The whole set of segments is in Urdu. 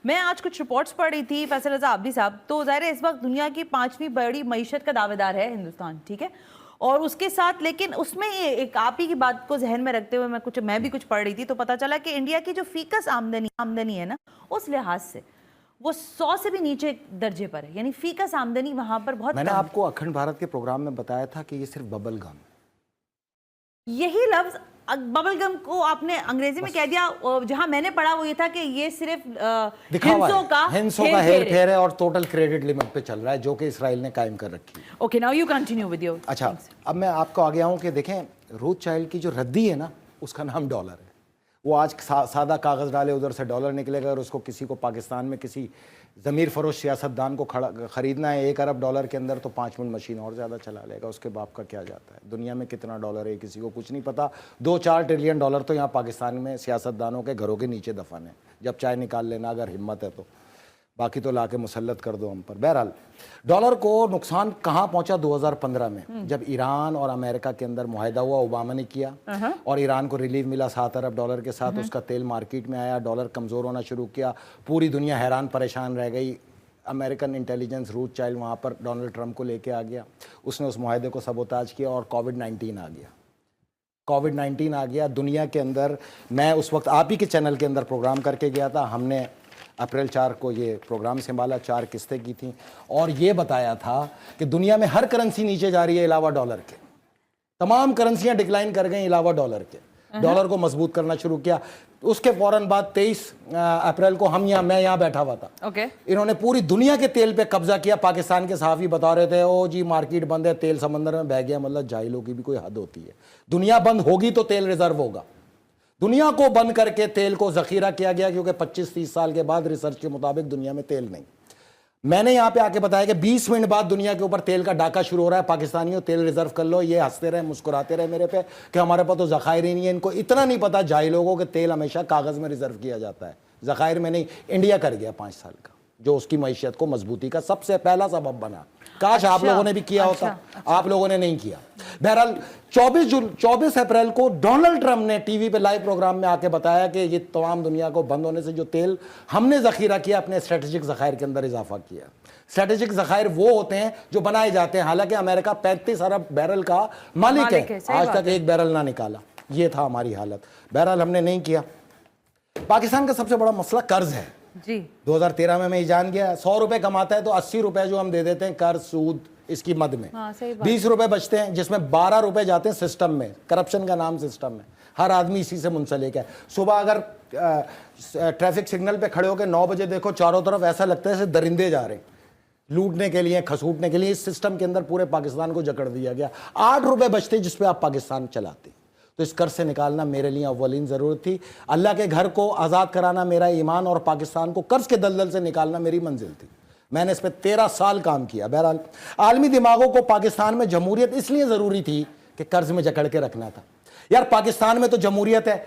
میں آج کچھ رپورٹس پڑھ رہی تھی فیصل رضا عابدی صاحب، تو ظاہر ہے اس وقت دنیا کی 5ویں بڑی معیشت کا دعوے دار ہے ہندوستان، ٹھیک ہے، اور اس کے ساتھ لیکن اس میں ایک آپ ہی کی بات کو ذہن میں رکھتے ہوئے میں بھی کچھ پڑھ رہی تھی تو پتا چلا کہ انڈیا کی جو فیکس آمدنی ہے نا، اس لحاظ سے وہ 100 سے بھی نیچے درجے پر ہے، یعنی فیکس آمدنی وہاں پر بہت کم ہے۔ میں نے آپ کو اکھنڈ بھارت کے پروگرام میں بتایا تھا کہ یہ صرف ببل گم، یہی لفظ ببل گم کو آپ نے انگریزی میں کہہ دیا، جہاں میں نے پڑھا وہ یہ تھا کہ یہ صرف ہنسوں کا ہیر پھیر ہے اور ٹوٹل کریڈٹ لیمٹ پہ چل رہا ہے جو کہ اسرائیل نے قائم کر رکھی ہے۔ Okay, now you continue with your. اچھا، اب میں آپ کو آگے آؤں کہ دیکھیں روتھ چائلڈ کی جو ردی ہے نا، اس کا نام ڈالر ہے۔ وہ آج سادہ کاغذ ڈالے ادھر سے ڈالر نکلے گا، اور اس کو کسی کو پاکستان میں کسی ضمیر فروش سیاستدان کو خریدنا ہے 1 ارب ڈالر کے اندر تو 5 منٹ مشین اور زیادہ چلا لے گا، اس کے باپ کا کیا جاتا ہے۔ دنیا میں کتنا ڈالر ہے کسی کو کچھ نہیں پتا۔ 2-4 ٹریلین ڈالر تو یہاں پاکستان میں سیاستدانوں کے گھروں کے نیچے دفن ہے، جب چائے نکال لینا اگر ہمت ہے تو، باقی تو لا کے مسلط کر دو ہم پر۔ بہرحال ڈالر کو نقصان کہاں پہنچا 2015 میں، جب ایران اور امریکہ کے اندر معاہدہ ہوا، اوباما نے کیا اور ایران کو ریلیف ملا 7 ارب ڈالر کے ساتھ، اس کا تیل مارکیٹ میں آیا، ڈالر کمزور ہونا شروع کیا، پوری دنیا حیران پریشان رہ گئی۔ امریکن انٹیلیجنس روتھ چائلڈ وہاں پر ڈونلڈ ٹرمپ کو لے کے آ گیا، اس نے اس معاہدے کو سبوتاج کیا اور کووڈ-19 آ گیا۔ کووڈ-19 آ گیا دنیا کے اندر۔ میں اس وقت آپ ہی کے چینل کے اندر پروگرام کر کے گیا تھا، ہم نے اپریل 4 کو یہ پروگرام سنبھالا، 4 قسطیں کی تھیں، اور یہ بتایا تھا کہ دنیا میں ہر کرنسی نیچے جا رہی ہے علاوہ ڈالر کے، تمام کرنسیاں ڈکلائن کر گئیں علاوہ ڈالر کے۔ ڈالر کو مضبوط کرنا شروع کیا۔ اس کے فوراً بعد 23 اپریل کو میں یہاں بیٹھا ہوا تھا، انہوں نے پوری دنیا کے تیل پہ قبضہ کیا۔ پاکستان کے صحافی بتا رہے تھے او جی مارکیٹ بند ہے، تیل سمندر میں بہہ گیا۔ مطلب جاہلوں کی بھی کوئی حد ہوتی ہے، دنیا بند ہوگی تو تیل ریزرو ہوگا۔ دنیا کو بند کر کے تیل کو ذخیرہ کیا گیا، کیونکہ 25-30 سال کے بعد ریسرچ کے مطابق دنیا میں تیل نہیں۔ میں نے یہاں پہ آ کے بتایا کہ 20 منٹ بعد دنیا کے اوپر تیل کا ڈاکہ شروع ہو رہا ہے، پاکستانیوں تیل ریزرو کر لو۔ یہ ہنستے رہے، مسکراتے رہے میرے پہ کہ ہمارے پاس تو ذخائر ہی نہیں ہے۔ ان کو اتنا نہیں پتا جاہل لوگوں کہ تیل ہمیشہ کاغذ میں ریزرو کیا جاتا ہے، ذخائر میں نہیں۔ انڈیا کر گیا 5 سال کا، جو اس کی معیشت کو مضبوطی کا سب سے پہلا سبب بنا۔ کاش آپ لوگوں نے بھی کیا ہوتا، آپ لوگوں نے نہیں کیا۔ بہرحال 24 اپریل کو ڈونلڈ ٹرمپ نے ٹی وی پہ لائیو پروگرام میں آ کے بتایا کہ یہ تمام دنیا کو بند ہونے سے جو تیل ہم نے ذخیرہ کیا، اپنے اسٹریٹجک ذخائر کے اندر اضافہ کیا۔ اسٹریٹجک ذخائر وہ ہوتے ہیں جو بنائے جاتے ہیں، حالانکہ امریکہ 35 ارب بیرل کا مالک ہے، آج تک 1 بیرل نہ نکالا۔ یہ تھا ہماری حالت۔ بہرحال ہم نے نہیں کیا۔ پاکستان کا سب سے بڑا مسئلہ قرض ہے۔ 2013 میں یہ جان گیا 100 روپے کماتا ہے تو 80 روپے جو ہم دے دیتے ہیں قرض سود اس کی مد میں، 20 روپے بچتے ہیں جس میں 12 روپے جاتے ہیں سسٹم میں، کرپشن کا نام سسٹم ہے، ہر آدمی اسی سے منسلک ہے۔ صبح اگر ٹریفک سگنل پہ کھڑے ہو کے 9 بجے دیکھو چاروں طرف ایسا لگتا ہے جیسے درندے جا رہے ہیں لوٹنے کے لیے، کھسوٹنے کے لیے۔ اس سسٹم کے اندر پورے پاکستان کو جکڑ دیا گیا۔ 8 روپے بچتے جس پہ آپ پاکستان چلاتے۔ تو اس قرض سے نکالنا میرے لیے اولین ضرورت تھی۔ اللہ کے گھر کو آزاد کرانا میرا ایمان، اور پاکستان کو قرض کے دلدل سے نکالنا میری منزل تھی۔ میں نے اس پہ 13 سال کام کیا۔ بہرحال عالمی دماغوں کو پاکستان میں جمہوریت اس لیے ضروری تھی کہ قرض میں جکڑ کے رکھنا تھا۔ یار پاکستان میں تو جمہوریت ہے،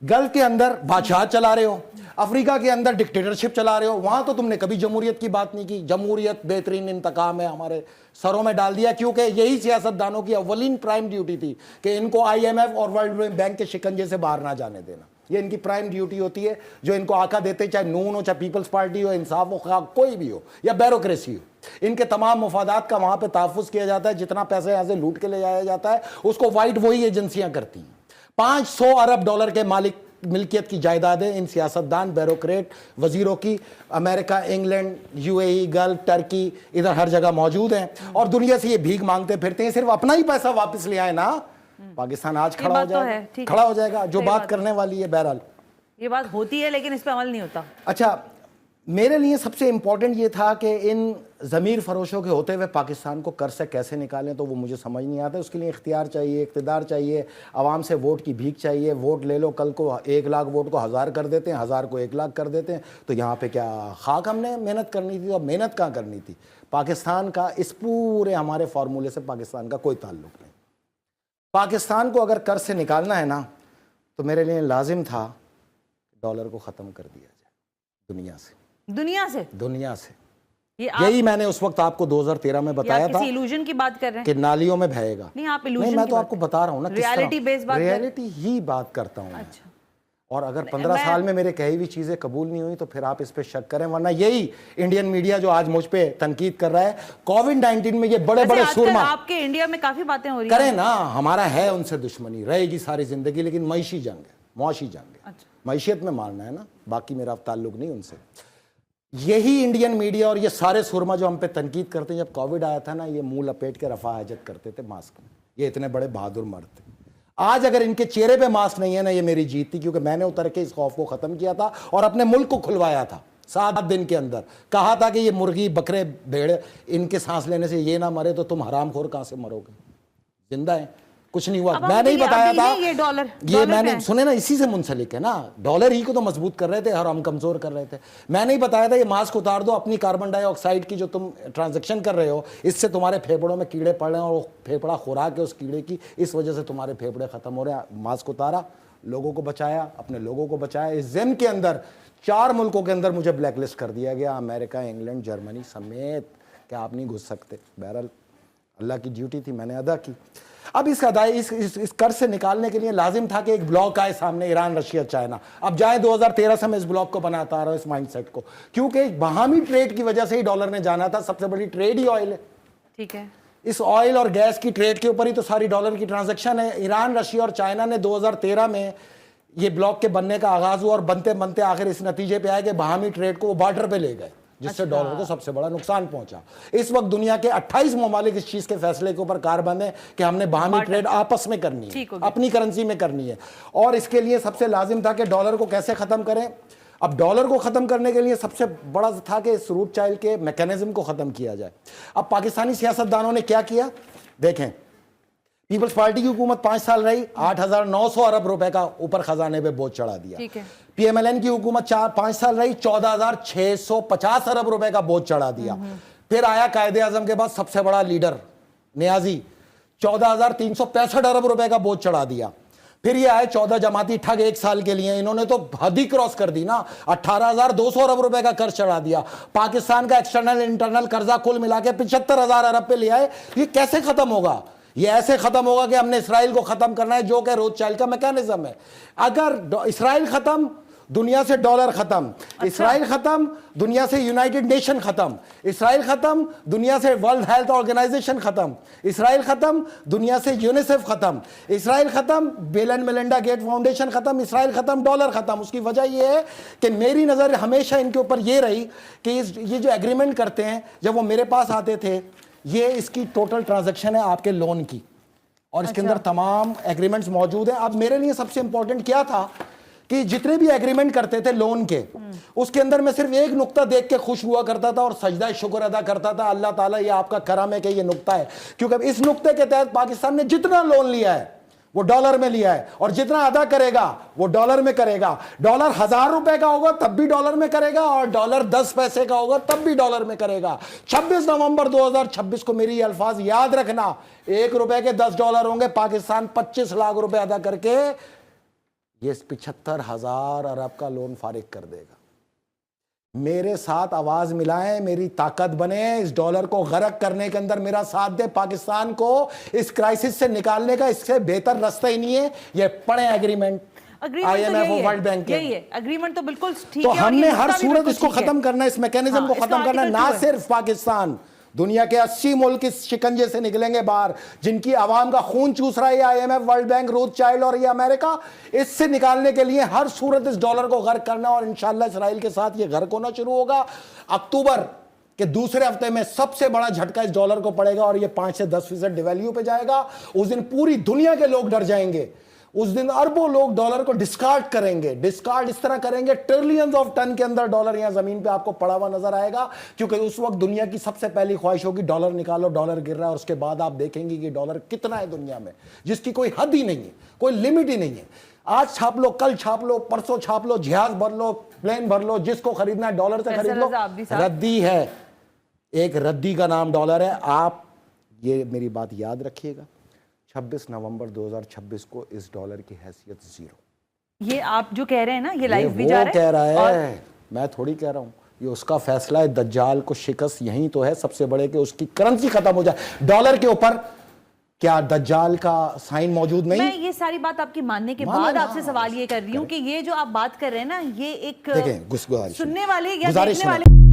گلف کے اندر بادشاہت چلا رہے ہو، افریقہ کے اندر ڈکٹیٹرشپ چلا رہے ہو، وہاں تو تم نے کبھی جمہوریت کی بات نہیں کی۔ جمہوریت بہترین انتقام ہے، ہمارے سروں میں ڈال دیا، کیونکہ یہی سیاستدانوں کی اولین پرائم ڈیوٹی تھی کہ ان کو IMF اور ورلڈ بینک کے شکنجے سے باہر نہ جانے دینا۔ یہ ان کی پرائم ڈیوٹی ہوتی ہے جو ان کو آقا دیتے، چاہے نون ہو، چاہے پیپلز پارٹی ہو، انصاف ہو، خواہ کوئی بھی ہو، یا بیوروکریسی ہو۔ ان کے تمام مفادات کا وہاں پہ تحفظ کیا جاتا ہے۔ جتنا پیسہ یہاں سے لوٹ کے لے جایا جاتا ہے اس کو وائٹ وہی ایجنسیاں کرتی ہیں۔ 500 ارب ڈالر کے ملکیت کی جائیدادیں ان سیاستدان، بیوروکریٹ، وزیروں کی امریکہ، انگلینڈ، UAE، گلف، ٹرکی، ادھر ہر جگہ موجود ہیں، اور دنیا سے یہ بھیک مانگتے پھرتے ہیں۔ صرف اپنا ہی پیسہ واپس لے آئے نا، پاکستان آج کھڑا ہو جائے گا جو بات کرنے والی ہے۔ بہرحال یہ بات ہوتی ہے لیکن اس پہ عمل نہیں ہوتا۔ اچھا، میرے لیے سب سے امپورٹنٹ یہ تھا کہ ان ضمیر فروشوں کے ہوتے ہوئے پاکستان کو قرض سے کیسے نکالیں، تو وہ مجھے سمجھ نہیں آتا۔ اس کے لیے اختیار چاہیے، اقتدار چاہیے، عوام سے ووٹ کی بھیک چاہیے۔ ووٹ لے لو، کل کو 1 لاکھ ووٹ کو 1000 کر دیتے ہیں، 1000 کو 1 لاکھ کر دیتے ہیں، تو یہاں پہ کیا خاک ہم نے محنت کرنی تھی؟ اور محنت کہاں کرنی تھی؟ پاکستان کا اس پورے ہمارے فارمولے سے پاکستان کا کوئی تعلق نہیں۔ پاکستان کو اگر قرض سے نکالنا ہے نا، تو میرے لیے لازم تھا ڈالر کو ختم کر دیا جائے دنیا سے۔ یہی میں نے اس وقت آپ کو 2013 میں بتایا تھا ایلوژن کی بات کر رہے ہیں کہ نالیوں میں بہے گا۔ نہیں، آپ ایلوژن میں تو آپ کو بتا رہا ہوں نا، ریالٹی بیس بات، ریالٹی ہی بات کرتا ہوں۔ اور اگر 15 سال میں میرے کہی ہوئی چیزیں قبول نہیں ہوئی تو پھر آپ اس پہ شک کریں, ورنہ یہی انڈین میڈیا جو آج مجھ پہ تنقید کر رہا ہے کووڈ-19 میں یہ بڑے بڑے سورما آپ کے انڈیا میں کافی باتیں ہو رہی ہیں. کریں نا, ہمارا ہے ان سے دشمنی, رہے گی ساری زندگی, لیکن معاشی جنگ ہے, معاشی جنگ ہے, معیشت میں مارنا ہے نا, باقی میرا تعلق نہیں ان سے. یہی انڈین میڈیا اور یہ سارے سورما جو ہم پہ تنقید کرتے ہیں, جب کووڈ آیا تھا نا یہ منہ لپیٹ کے رفع حاجت کرتے تھے ماسک میں, یہ اتنے بڑے بہادر مرد تھے. آج اگر ان کے چہرے پہ ماسک نہیں ہے نا, یہ میری جیت تھی, کیونکہ میں نے اتر کے اس خوف کو ختم کیا تھا اور اپنے ملک کو کھلوایا تھا 7 دن کے اندر. کہا تھا کہ یہ مرغی بکرے بھیڑ ان کے سانس لینے سے یہ نہ مرے تو تم حرام خور کہاں سے مرو گے, زندہ ہیں, کچھ نہیں ہوا. میں نہیں بتایا تھا یہ, میں نے سنے نا, اسی سے منسلک ہے نا, ڈالر ہی کو تو مضبوط کر رہے تھے اور ہم کمزور کر رہے تھے. میں نہیں بتایا تھا یہ ماسک اتار دو, اپنی کاربن ڈائی آکسائڈ کی جو تم ٹرانزیکشن کر رہے ہو اس سے تمہارے پھیپڑوں میں کیڑے پڑ رہے ہیں اور پھیپڑا خوراک ہے اس کیڑے کی, اس وجہ سے تمہارے پھیپڑے ختم ہو رہے ہیں. ماسک اتارا, لوگوں کو بچایا, اپنے لوگوں کو بچایا. اس ضمن کے اندر 4 ملکوں کے اندر مجھے بلیک لسٹ کر دیا گیا, امریکہ, انگلینڈ, جرمنی سمیت, کہ آپ نہیں گھس سکتے. بہرحال اللہ کی ڈیوٹی تھی, میں نے ادا کی. اب اس قرض سے نکالنے کے لیے لازم تھا کہ ایک بلاک آئے سامنے, ایران, رشیا, چائنا. اب جائیں 2013 سے میں اس بلاک کو بناتا آ رہا ہوں, اس مائنڈ سیٹ کو, کیونکہ باہمی ٹریڈ کی وجہ سے ہی ڈالر نے جانا تھا. سب سے بڑی ٹریڈ ہی آئل ہے, ٹھیک ہے, اس آئل اور گیس کی ٹریڈ کے اوپر ہی تو ساری ڈالر کی ٹرانزیکشن ہے. ایران, رشیا اور چائنا نے 2013 میں یہ بلاک کے بننے کا آغاز ہوا اور بنتے بنتے آخر اس نتیجے پہ آئے کہ باہمی ٹریڈ کو وہ بارڈر پہ لے گئے, جس سے ڈالر کو سب سے بڑا نقصان پہنچا. اس وقت دنیا کے 28 ممالک اس چیز کے فیصلے کے اوپر کاربند ہیں کہ ہم نے باہمی ٹریڈ آپس میں کرنی ہے, اپنی کرنسی میں کرنی ہے. اور اس کے لیے سب سے لازم تھا کہ ڈالر کو کیسے ختم کریں. اب ڈالر کو ختم کرنے کے لیے سب سے بڑا تھا کہ اس روٹ چائلڈ کے میکینزم کو ختم کیا جائے. اب پاکستانی سیاستدانوں نے کیا کیا دیکھیں, پیپلز پارٹی کی حکومت 5 سال رہی, 8,900 ارب روپے کا اوپر خزانے پہ بوجھ چڑھا دیا. پی ایم ایل این کی حکومت 5 سال رہی, 14,650 ارب روپے کا بوجھ چڑھا دیا. پھر آیا قائد اعظم کے بعد سب سے بڑا لیڈر نیازی, 14,365 ارب روپے کا بوجھ چڑھا دیا. پھر یہ آئے 14 جماعتی ٹھگ 1 سال کے لیے, انہوں نے تو حد ہی کراس کر دی نا, 18,200 ارب روپے کا قرض چڑھا دیا. پاکستان کا ایکسٹرنل انٹرنل قرضہ کل ملا کے 75,000 ارب پہ لے آئے. یہ کیسے ختم ہوگا؟ یہ ایسے ختم ہوگا کہ ہم نے اسرائیل کو ختم کرنا ہے, جو کہ روتھ چائلڈ کا میکینزم ہے. اگر اسرائیل ختم, دنیا سے ڈالر ختم. اسرائیل ختم, دنیا سے یونائٹڈ نیشن ختم. اسرائیل ختم, دنیا سے ورلڈ ہیلتھ آرگنائزیشن ختم. اسرائیل ختم, دنیا سے یونیسیف ختم. اسرائیل ختم, بل اینڈ میلنڈا گیٹ فاؤنڈیشن ختم. اسرائیل ختم, ڈالر ختم. اس کی وجہ یہ ہے کہ میری نظر ہمیشہ ان کے اوپر یہ رہی کہ یہ جو ایگریمنٹ کرتے ہیں, جب وہ میرے پاس آتے تھے, یہ اس کی ٹوٹل ٹرانزیکشن ہے آپ کے لون کی, اور اس کے اندر تمام ایگریمنٹس موجود ہیں. اب میرے لیے سب سے امپورٹنٹ کیا تھا کہ جتنے بھی ایگریمنٹ کرتے تھے لون کے, اس کے اندر میں صرف ایک نقطہ دیکھ کے خوش ہوا کرتا تھا اور سجدہ شکر ادا کرتا تھا, اللہ تعالیٰ یہ آپ کا کرم ہے کہ یہ نقطہ ہے. کیونکہ اس نقطے کے تحت پاکستان نے جتنا لون لیا ہے وہ ڈالر میں لیا ہے, اور جتنا ادا کرے گا وہ ڈالر میں کرے گا. ڈالر 1,000 روپے کا ہوگا تب بھی ڈالر میں کرے گا, اور ڈالر 10 پیسے کا ہوگا تب بھی ڈالر میں کرے گا. 26 نومبر 2026 کو میری یہ الفاظ یاد رکھنا, 1 روپے کے 10 ڈالر ہوں گے. پاکستان 25 لاکھ روپے ادا کر کے یہ 75,000 ارب کا لون فارغ کر دے گا. میرے ساتھ آواز ملائیں, میری طاقت بنے, اس ڈالر کو غرق کرنے کے اندر میرا ساتھ دے. پاکستان کو اس کرائسس سے نکالنے کا اس سے بہتر راستہ ہی نہیں ہے. یہ پڑھیں ایگریمنٹ آئی ایم ایف اور ورلڈ بینک کے, ایگریمنٹ تو بالکل ٹھیک ہے. تو ہم نے ہر صورت اس کو ختم کرنا ہے, اس میکینزم کو ختم کرنا ہے. نہ صرف پاکستان, دنیا کے 80 ملک اس شکنجے سے نکلیں گے باہر, جن کی عوام کا خون چوس رہا ہے, I M F, world bank, Rothschild اور یہ امریکہ. اس سے نکالنے کے لیے ہر صورت اس ڈالر کو غرق کرنا, اور انشاءاللہ اسرائیل کے ساتھ یہ غرق ہونا شروع ہوگا. اکتوبر کے دوسرے ہفتے میں سب سے بڑا جھٹکا اس ڈالر کو پڑے گا, اور یہ 5 سے 10% ڈیویلیو پہ جائے گا. اس دن پوری دنیا کے لوگ ڈر جائیں گے. اس دن اربوں لوگ ڈالر کو ڈسکارڈ کریں گے. ڈسکارڈ اس طرح کریں گے, ٹریلینز آف ٹن کے اندر ڈالر یہاں زمین پہ آپ کو پڑا ہوا نظر آئے گا. کیونکہ اس وقت دنیا کی سب سے پہلی خواہش ہوگی ڈالر نکالو, ڈالر گر رہا ہے. اور اس کے بعد آپ دیکھیں گے کہ ڈالر کتنا ہے دنیا میں, جس کی کوئی حد ہی نہیں ہے, کوئی لمٹ ہی نہیں ہے. آج چھاپ لو, کل چھاپ لو, پرسوں چھاپ لو, جہاز بھر لو, پلین بھر لو, جس کو خریدنا ہے ڈالر سے خرید لو. ردی ہے, ایک ردی کا نام ڈالر ہے. آپ یہ میری بات یاد رکھیے گا, 26 نومبر 2026 کو اس ڈالر کی حیثیت 0. یہ آپ جو کہہ رہے ہیں نا, یہ لائیو بھی جا کہہ رہا ہے, میں تھوڑی کہہ رہا ہوں. یہ اس کا فیصلہ ہے. دجال کو شکست یہیں تو ہے سب سے بڑے, کہ اس کی کرنسی ختم ہو جائے. ڈالر کے اوپر کیا دجال کا سائن موجود نہیں؟ میں یہ ساری بات آپ کی ماننے کے بعد آپ سے سوال یہ کر رہی ہوں کہ یہ جو آپ بات کر رہے ہیں نا، یہ ایک دیکھیں سننے والے یا گزارش دیکھنے سنیں۔ والے